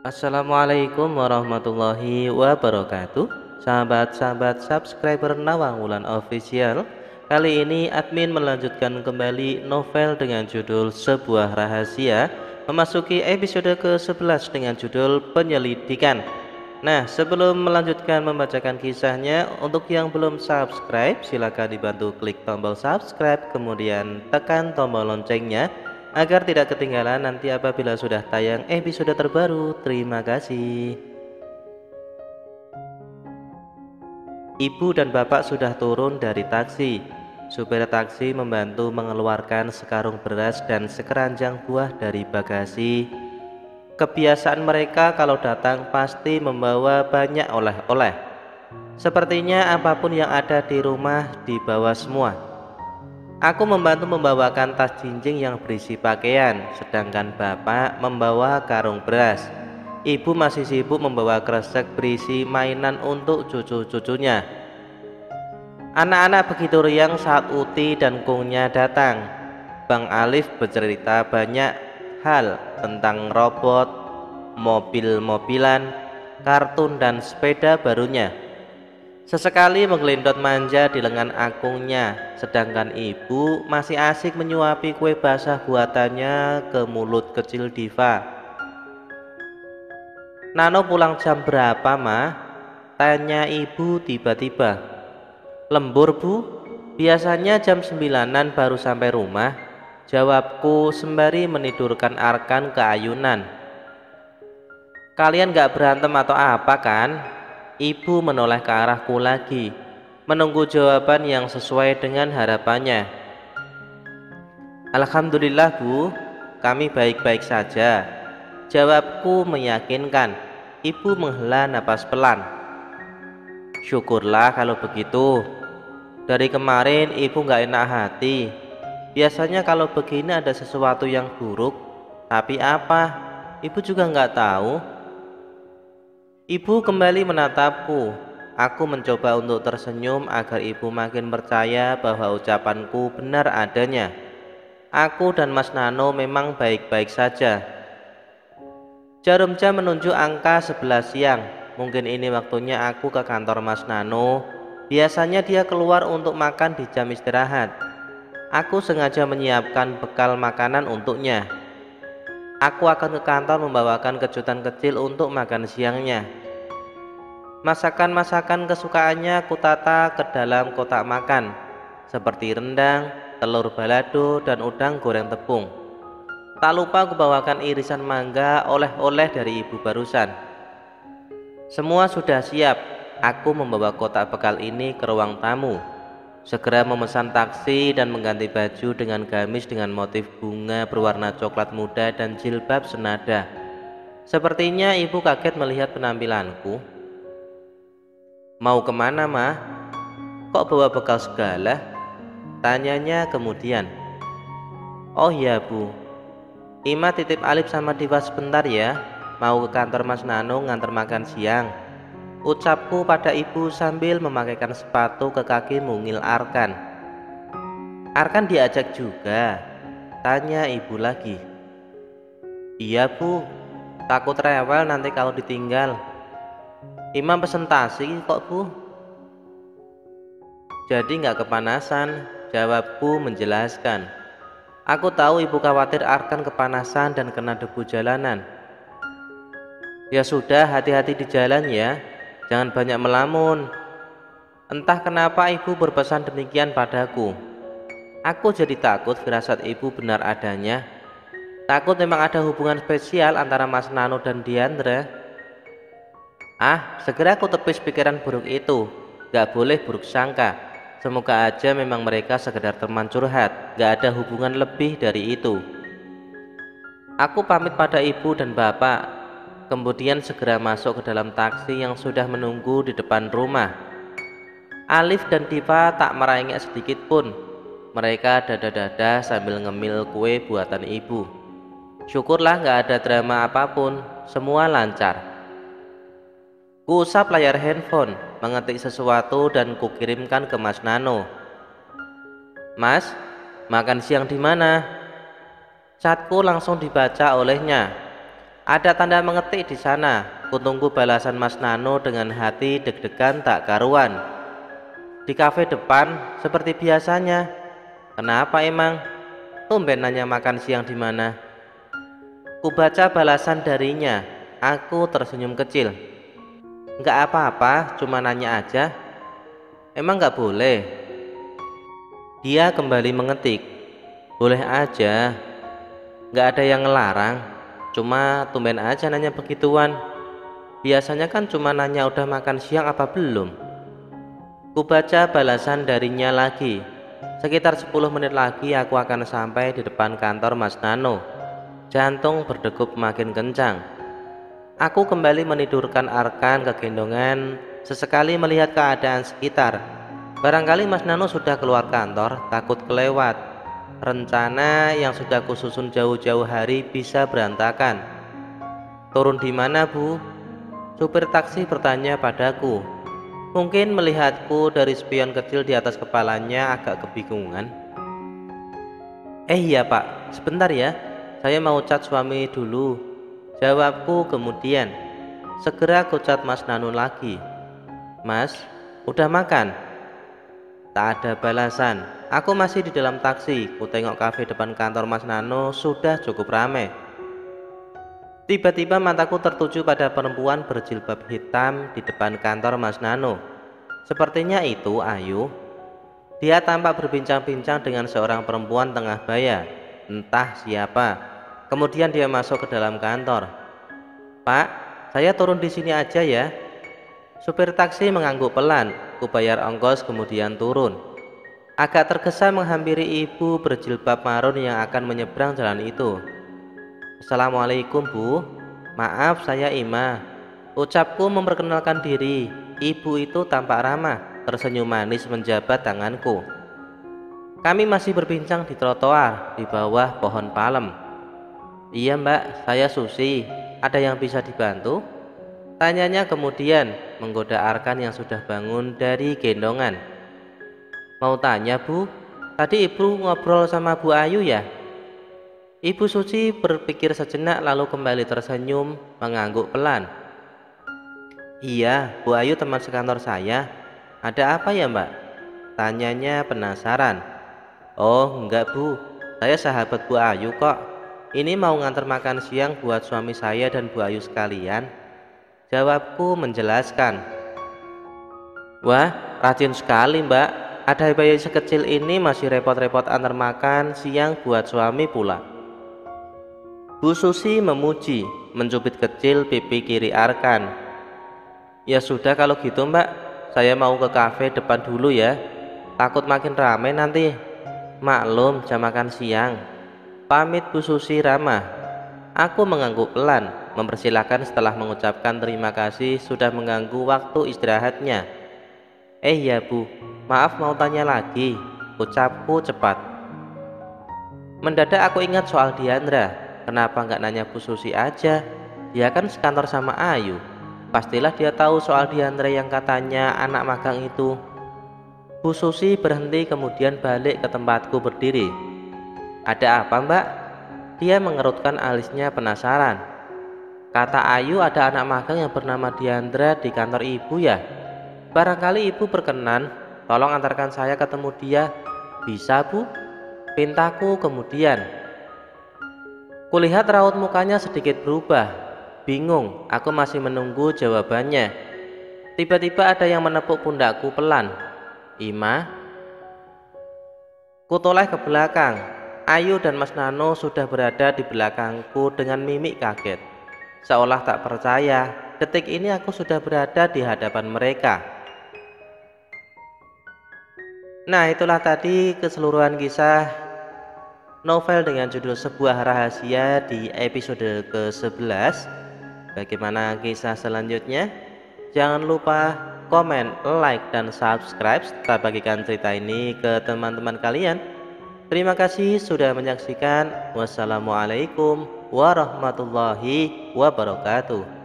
Assalamualaikum warahmatullahi wabarakatuh. Sahabat-sahabat subscriber Nawang Wulan Official. Kali ini admin melanjutkan kembali novel dengan judul Sebuah Rahasia, memasuki episode ke-11 dengan judul Penyelidikan. Nah, sebelum melanjutkan membacakan kisahnya, untuk yang belum subscribe silakan dibantu klik tombol subscribe, kemudian tekan tombol loncengnya agar tidak ketinggalan nanti apabila sudah tayang episode terbaru. Terima kasih. Ibu dan bapak sudah turun dari taksi. Supir taksi membantu mengeluarkan sekarung beras dan sekeranjang buah dari bagasi. Kebiasaan mereka kalau datang pasti membawa banyak oleh-oleh. Sepertinya apapun yang ada di rumah dibawa semua. Aku membantu membawakan tas jinjing yang berisi pakaian, sedangkan bapak membawa karung beras. Ibu masih sibuk membawa kresek berisi mainan untuk cucu-cucunya. Anak-anak begitu riang saat Uti dan Kungnya datang. Bang Alif bercerita banyak hal tentang robot, mobil-mobilan, kartun dan sepeda barunya. Sesekali menggelindot manja di lengan akungnya, sedangkan ibu masih asik menyuapi kue basah buatannya ke mulut kecil Diva. Nano pulang jam berapa, mah? Tanya ibu tiba-tiba. Lembur, bu, biasanya jam 9-an baru sampai rumah, jawabku sembari menidurkan Arkan ke ayunan. Kalian gak berantem atau apa kan? Ibu menoleh ke arahku lagi, menunggu jawaban yang sesuai dengan harapannya. Alhamdulillah, bu, kami baik-baik saja, jawabku meyakinkan. Ibu menghela napas pelan. Syukurlah kalau begitu. Dari kemarin ibu gak enak hati. Biasanya kalau begini ada sesuatu yang buruk. Tapi apa? Ibu juga gak tahu. Ibu kembali menatapku. Aku mencoba untuk tersenyum agar ibu makin percaya bahwa ucapanku benar adanya. Aku dan Mas Nano memang baik-baik saja. Jarum jam menunjuk angka 11 siang. Mungkin ini waktunya aku ke kantor Mas Nano. Biasanya dia keluar untuk makan di jam istirahat. Aku sengaja menyiapkan bekal makanan untuknya. Aku akan ke kantor membawakan kejutan kecil untuk makan siangnya. Masakan-masakan kesukaannya kutata ke dalam kotak makan, seperti rendang, telur balado, dan udang goreng tepung. Tak lupa aku bawakan irisan mangga oleh-oleh dari ibu barusan. Semua sudah siap. Aku membawa kotak bekal ini ke ruang tamu. Segera memesan taksi dan mengganti baju dengan gamis dengan motif bunga berwarna coklat muda dan jilbab senada. Sepertinya ibu kaget melihat penampilanku. Mau kemana, mah? Kok bawa bekal segala? Tanyanya kemudian. Oh iya, bu, Ima titip Alif sama Diva sebentar ya. Mau ke kantor Mas Nano ngantar makan siang, ucapku pada ibu sambil memakaikan sepatu ke kaki mungil Arkan. Arkan diajak juga? Tanya ibu lagi. Iya, bu, takut rewel nanti kalau ditinggal. Imam presentasi kok, bu. Jadi nggak kepanasan, jawabku menjelaskan. Aku tahu ibu khawatir Arkan kepanasan dan kena debu jalanan. Ya sudah, hati-hati di jalan ya. Jangan banyak melamun. Entah kenapa ibu berpesan demikian padaku. Aku jadi takut firasat ibu benar adanya. Takut memang ada hubungan spesial antara Mas Nano dan Diandra. Segera aku tepis pikiran buruk itu. Gak boleh buruk sangka. Semoga aja memang mereka sekedar teman curhat. Gak ada hubungan lebih dari itu. Aku pamit pada ibu dan bapak, kemudian segera masuk ke dalam taksi yang sudah menunggu di depan rumah. Alif dan Diva tak merengek sedikit pun. Mereka dada-dada sambil ngemil kue buatan ibu. Syukurlah gak ada drama apapun, semua lancar. Kuusap layar handphone, mengetik sesuatu dan kukirimkan ke Mas Nano. Mas, makan siang di mana? Chatku langsung dibaca olehnya. Ada tanda mengetik di sana. Kutunggu balasan Mas Nano dengan hati deg-degan tak karuan. Di kafe depan seperti biasanya. Kenapa emang? Tumben nanya makan siang di mana. Kubaca balasan darinya. Aku tersenyum kecil. Nggak apa-apa, cuma nanya aja. Emang nggak boleh? Dia kembali mengetik. Boleh aja. Nggak ada yang ngelarang. Cuma tumben aja nanya begituan. Biasanya kan cuma nanya udah makan siang apa belum. Kubaca balasan darinya lagi. Sekitar 10 menit lagi aku akan sampai di depan kantor Mas Nano. Jantung berdegup makin kencang. Aku kembali menidurkan Arkan ke gendongan, sesekali melihat keadaan sekitar. Barangkali Mas Nano sudah keluar kantor, takut kelewat. Rencana yang sudah kususun jauh-jauh hari bisa berantakan. Turun di mana, Bu? Supir taksi bertanya padaku. Mungkin melihatku dari spion kecil di atas kepalanya agak kebingungan. Iya Pak, sebentar ya. Saya mau cat suami dulu. Jawabku kemudian. Segera ku cat Mas Nano lagi. Mas, udah makan? Tak ada balasan. Aku masih di dalam taksi. Ku tengok kafe depan kantor Mas Nano sudah cukup ramai. Tiba-tiba mataku tertuju pada perempuan berjilbab hitam di depan kantor Mas Nano. Sepertinya itu Ayu. Dia tampak berbincang-bincang dengan seorang perempuan tengah baya. Entah siapa. Kemudian dia masuk ke dalam kantor. Pak, saya turun di sini aja ya. Supir taksi mengangguk pelan. Kubayar ongkos kemudian turun. Agak tergesa menghampiri ibu berjilbab marun yang akan menyeberang jalan itu. Assalamualaikum Bu. Maaf saya Ima. Ucapku memperkenalkan diri. Ibu itu tampak ramah, tersenyum manis menjabat tanganku. Kami masih berbincang di trotoar di bawah pohon palem. Iya Mbak, saya Susi. Ada yang bisa dibantu? Tanyanya kemudian menggoda Arkan yang sudah bangun dari gendongan. Mau tanya Bu, tadi ibu ngobrol sama Bu Ayu ya? Ibu Suci berpikir sejenak lalu kembali tersenyum mengangguk pelan. Iya, Bu Ayu teman sekantor saya. Ada apa ya Mbak? Tanyanya penasaran. Oh enggak Bu, saya sahabat Bu Ayu kok. Ini mau nganter makan siang buat suami saya dan Bu Ayu sekalian. Jawabku menjelaskan. Wah, rajin sekali Mbak. Ada bayi sekecil ini masih repot-repot antar makan siang buat suami pula. Bu Susi memuji, mencubit kecil pipi kiri Arkan. Ya sudah kalau gitu Mbak, saya mau ke kafe depan dulu ya. Takut makin ramai nanti. Maklum jam makan siang. Pamit Bu Susi ramah. Aku mengangguk pelan, mempersilahkan setelah mengucapkan terima kasih sudah mengganggu waktu istirahatnya. Ya Bu, maaf mau tanya lagi. Ucapku cepat. Mendadak aku ingat soal Diandra. Kenapa nggak nanya Bu Susi aja? Dia kan sekantor sama Ayu. Pastilah dia tahu soal Diandra yang katanya anak magang itu. Bu Susi berhenti kemudian balik ke tempatku berdiri. Ada apa Mbak? Dia mengerutkan alisnya penasaran. Kata Ayu ada anak magang yang bernama Diandra di kantor ibu ya? Barangkali ibu berkenan, tolong antarkan saya ketemu dia. Bisa Bu? Pintaku kemudian. Kulihat raut mukanya sedikit berubah. Bingung, aku masih menunggu jawabannya. Tiba-tiba ada yang menepuk pundakku pelan. Ima? Kutoleh ke belakang. Ayu dan Mas Nano sudah berada di belakangku dengan mimik kaget. Seolah tak percaya, detik ini aku sudah berada di hadapan mereka. Nah, itulah tadi keseluruhan kisah novel dengan judul Sebuah Rahasia di episode ke-11. Bagaimana kisah selanjutnya? Jangan lupa komen, like, dan subscribe serta bagikan cerita ini ke teman-teman kalian. Terima kasih sudah menyaksikan. Wassalamualaikum warahmatullahi wabarakatuh.